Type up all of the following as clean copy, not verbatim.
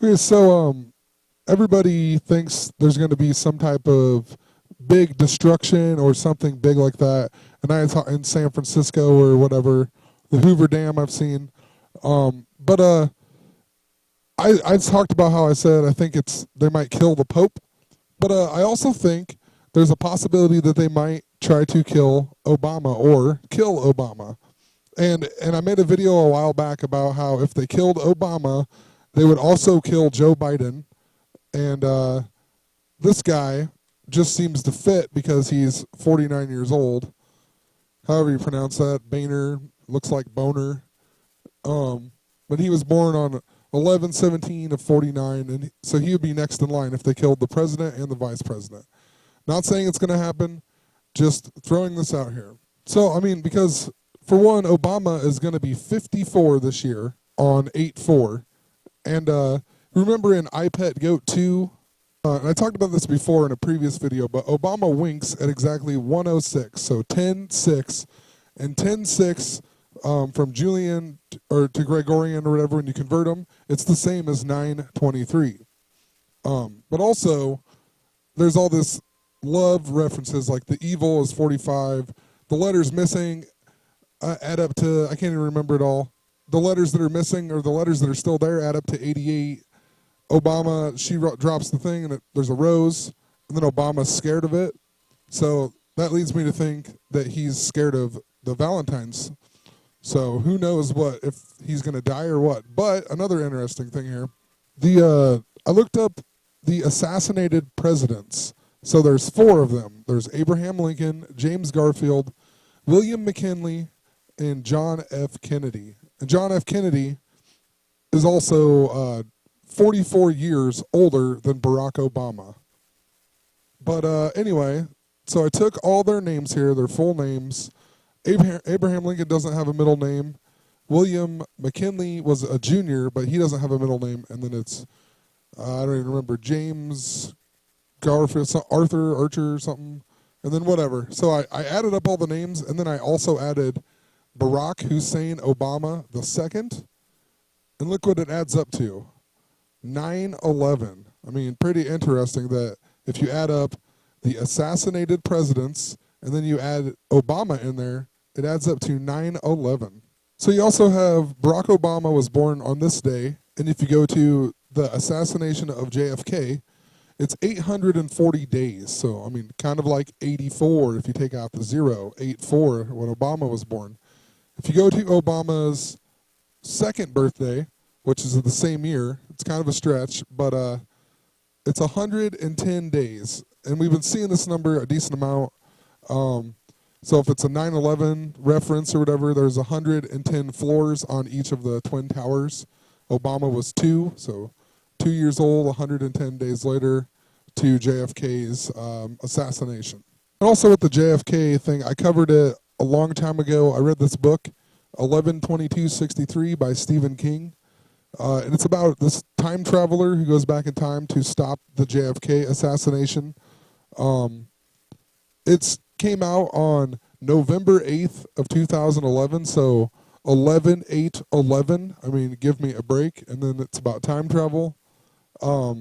Okay, so everybody thinks there's going to be some type of big destruction or something big like that, and I thought in San Francisco or whatever, the Hoover Dam I've seen. But I talked about how I said I think it's they might kill the Pope, but I also think there's a possibility that they might try to kill Obama or kill Obama. And I made a video a while back about how if they killed Obama, they would also kill Joe Biden. And this guy just seems to fit because he's 49 years old. However you pronounce that, Boehner looks like Boner. But he was born on 11/17 of 49, and so he would be next in line if they killed the president and the vice president. Not saying it's going to happen, just throwing this out here. So I mean, because for one, Obama is going to be 54 this year on 8/4, and remember in iPet Goat 2. And I talked about this before in a previous video, but Obama winks at exactly 106, so 10-6, and 10-6 from Julian or to Gregorian or whatever, when you convert them, it's the same as 923. But also, there's all this love references, like the evil is 45, the letters missing add up to, I can't even remember it all. The letters that are missing or the letters that are still there add up to 88. Obama, she drops the thing and there's a rose, and then Obama's scared of it. So that leads me to think that he's scared of the Valentines. So who knows what, if he's going to die or what. But another interesting thing here, I looked up the assassinated presidents. So there's 4 of them. There's Abraham Lincoln, James Garfield, William McKinley, and John F. Kennedy. And John F. Kennedy is also 44 years older than Barack Obama. But anyway, so I took all their names here, their full names. Abraham Lincoln doesn't have a middle name. William McKinley was a junior, but he doesn't have a middle name. And then it's, I don't even remember, James Garfield, Arthur Archer or something. And then whatever. So I added up all the names, and then I also added Barack Hussein Obama II. And look what it adds up to. 9/11. I mean, pretty interesting that if you add up the assassinated presidents and then you add Obama in there, it adds up to 9/11. So you also have Barack Obama was born on this day, and if you go to the assassination of JFK, it's 840 days. So, I mean, kind of like 84 if you take out the 0, 84 when Obama was born. If you go to Obama's second birthday, which is the same year, it's kind of a stretch, but it's 110 days. And we've been seeing this number a decent amount. So if it's a 9/11 reference or whatever, there's 110 floors on each of the Twin Towers. Obama was 2, so 2 years old, 110 days later, to JFK's assassination. And also with the JFK thing, I covered it a long time ago. I read this book, 11/22/63 by Stephen King. And it's about this time traveler who goes back in time to stop the JFK assassination. It came out on November 8th of 2011, so 11/8/11. I mean, give me a break. And then it's about time travel. I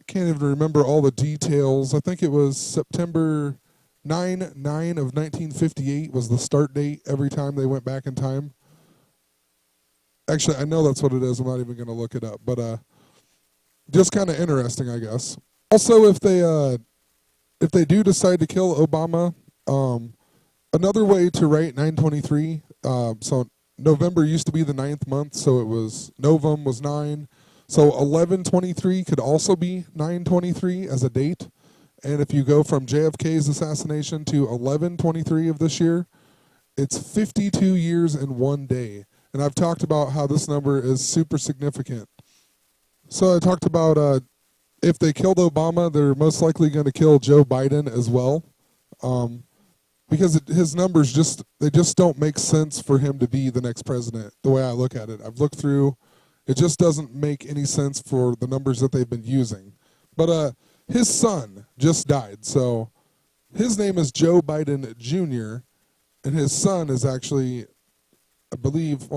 can't even remember all the details. I think it was September 9/9 of 1958 was the start date every time they went back in time. Actually, I know that's what it is. I'm not even going to look it up. But just kind of interesting, I guess. Also, if they do decide to kill Obama, another way to write 923. So November used to be the 9th month, so it was Novum was 9. So 11/23 could also be 9/23 as a date. And if you go from JFK's assassination to 11/23 of this year, it's 52 years and 1 day. And I've talked about how this number is super significant. So I talked about if they killed Obama, they're most likely going to kill Joe Biden as well. Because his numbers they just don't make sense for him to be the next president, the way I look at it. I've looked through. It just doesn't make any sense for the numbers that they've been using. But his son just died. So his name is Joe Biden Jr., and his son is actually, I believe,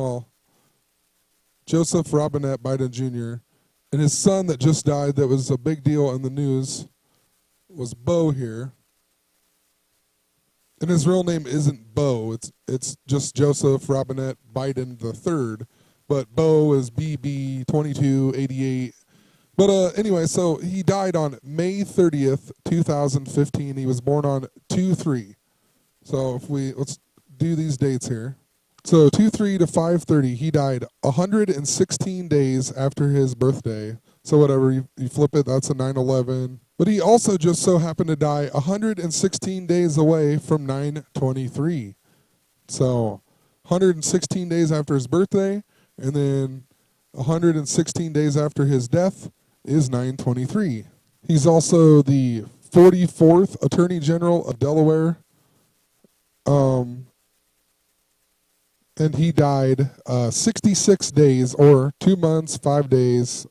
Joseph Robinette Biden Jr., And his son that just died, that was a big deal in the news, was Bo here. And his real name isn't Bo. It's just Joseph Robinette Biden III. But Bo is BB2288. But anyway, so he died on May 30th, 2015. He was born on 2/3. So let's do these dates here. So 2/3 to 5/30, he died 116 days after his birthday. So whatever, you flip it, that's a 9/11. But he also just so happened to die 116 days away from 9/23. So 116 days after his birthday, and then 116 days after his death is 9/23. He's also the 44th Attorney General of Delaware. And he died 66 days, or 2 months, 5 days,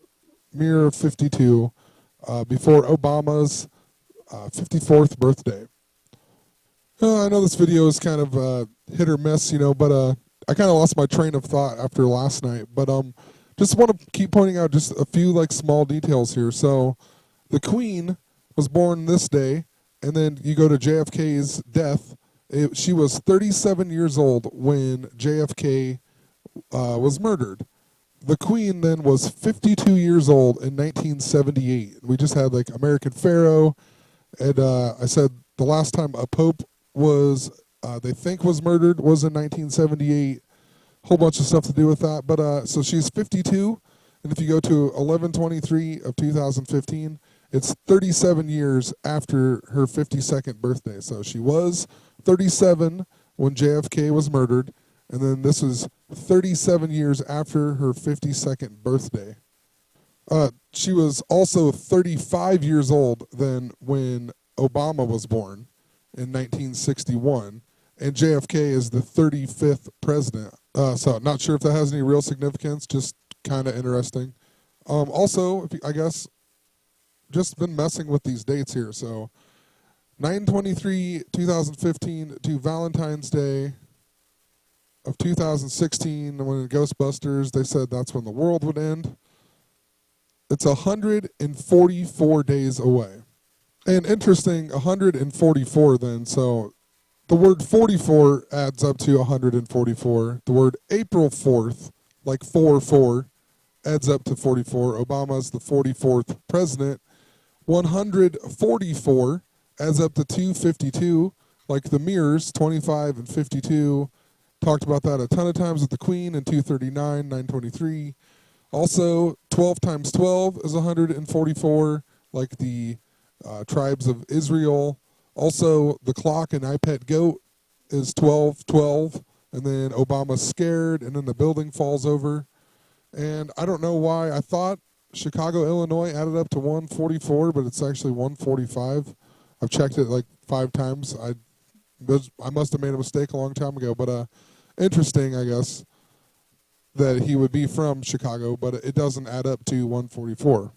mere 52, before Obama's 54th birthday. I know this video is kind of hit or miss, but I kind of lost my train of thought after last night. But just want to keep pointing out just a few small details here. So the Queen was born this day, and then you go to JFK's death. She was 37 years old when JFK was murdered. The Queen then was 52 years old in 1978. We just had American Pharaoh, and I said the last time a pope was, they think was murdered, was in 1978. Whole bunch of stuff to do with that. But so she's 52, and if you go to 11/23 of 2015, it's 37 years after her 52nd birthday. So she was 37 when JFK was murdered, and then this is 37 years after her 52nd birthday. She was also 35 years old then when Obama was born in 1961, and JFK is the 35th president. So not sure if that has any real significance, just kind of interesting. Also, I guess, just been messing with these dates here. So 9/23/2015 to Valentine's Day of 2016, when in Ghostbusters they said that's when the world would end. It's 144 days away. And interesting, 144 then, so the word 44 adds up to 144. The word April 4th, like 4-4, adds up to 44. Obama's the 44th president. 144 adds up to 252, like the mirrors, 25 and 52. Talked about that a ton of times with the Queen in 239, 923. Also, 12 times 12 is 144, like the tribes of Israel. Also, the clock in I Pet Goat is 12:12, and then Obama's scared, and then the building falls over. And I don't know why. I thought Chicago, Illinois added up to 144, but it's actually 145. I've checked it 5 times. I must have made a mistake a long time ago, but interesting, I guess, that he would be from Chicago, but it doesn't add up to 144.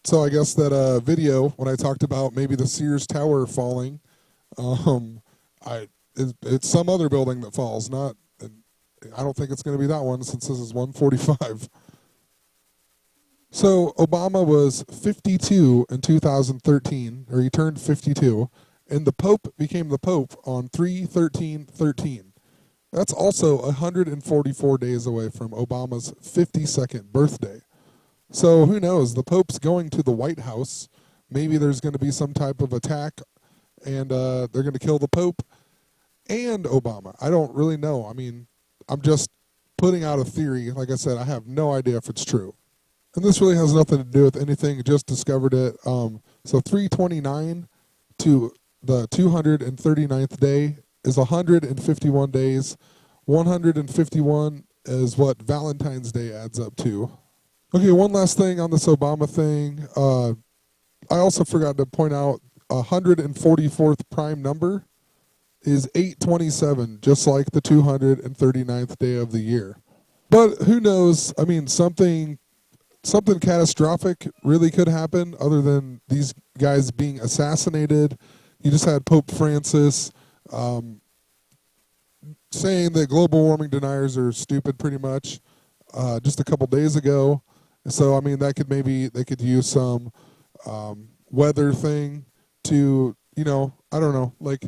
So I guess that video, when I talked about maybe the Sears Tower falling, it's some other building that falls, not. I don't think it's going to be that one, since this is 145. So Obama was 52 in 2013, or he turned 52, and the Pope became the Pope on 3/13/13. That's also 144 days away from Obama's 52nd birthday. So who knows? The Pope's going to the White House. Maybe there's going to be some type of attack, and they're going to kill the Pope and Obama. I don't really know. I mean, I'm just putting out a theory. Like I said, I have no idea if it's true. And this really has nothing to do with anything. Just discovered it. So 329 to the 239th day is 151 days. 151 is what Valentine's Day adds up to. Okay, one last thing on this Obama thing. I also forgot to point out 144th prime number is 827, just like the 239th day of the year. But who knows? I mean, something catastrophic really could happen other than these guys being assassinated. You just had Pope Francis saying that global warming deniers are stupid pretty much just a couple days ago. So I mean, that could maybe they could use some weather thing to, I don't know, like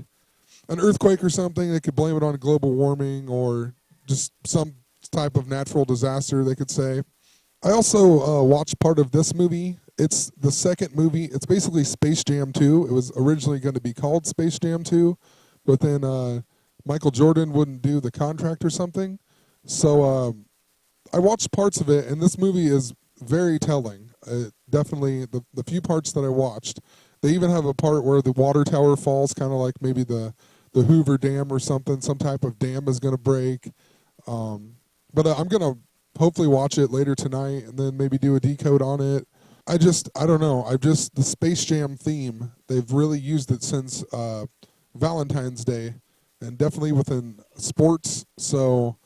an earthquake or something. They could blame it on global warming or just some type of natural disaster. They could say. I also watched part of this movie. It's the second movie. It's basically Space Jam 2. It was originally going to be called Space Jam 2, but then Michael Jordan wouldn't do the contract or something. So I watched parts of it, and this movie is very telling. Definitely, the few parts that I watched, they even have a part where the water tower falls, kind of like maybe the Hoover Dam or something. Some type of dam is going to break. But I'm going to hopefully watch it later tonight and then maybe do a decode on it. I don't know. The Space Jam theme, they've really used it since Valentine's Day and definitely within sports. So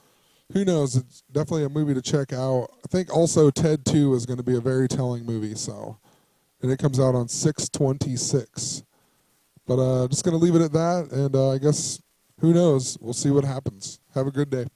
who knows? It's definitely a movie to check out. I think also Ted 2 is going to be a very telling movie. So, and it comes out on 6/26. But just going to leave it at that. And I guess, who knows? We'll see what happens. Have a good day.